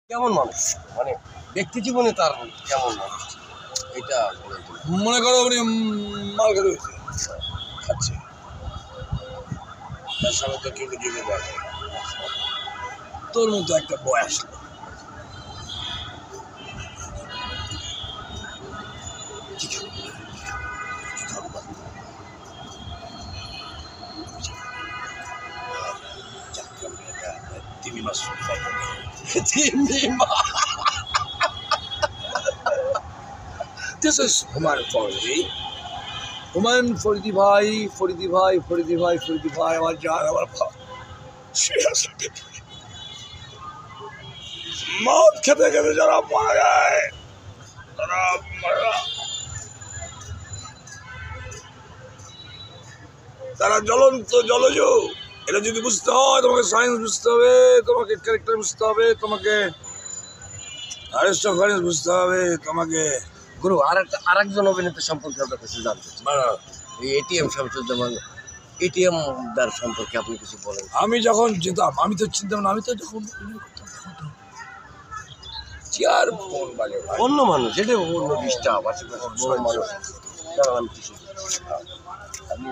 কেমন মানুষ মানে ব্যক্তি জীবনে তার কেমন মানুষ এটা মনে করো উনি মাল খেতে হয়েছে খাচ্ছে তার সঙ্গে তো কেউ যেতে পারে তোর মতো একটা বয় আসলো This is Humayun Faridi. Humayun Faridi ভাই আমার জান আমার ভাই মদ খেতে খেতে যারা মারা যায় তারা তারা জ্বলন্ত জলজ। এটা যদি বুঝতে হয় তোমাকে সায়েন্স বুঝতে হবে, তোমাকে ক্যারেক্টার বুঝতে হবে, তোমাকে আরিস্টোফ্যানিস বুঝতে হবে, তোমাকে গুরু আরেকজন অভিনেতা সম্পর্কে আপনার কাছে জানতে চাই। এই এটিএম শামসুজ্জামান এটিএম দার সম্পর্কে আপনি কিছু বলেন। আমি যখন যেতাম আমি তো চিনতাম না, আমি তো যখন চেয়ার ফোন বাজে ভাই অন্য মানুষ এটা অন্য ডিস্টার্ব আশেপাশে বড় মানুষ আমি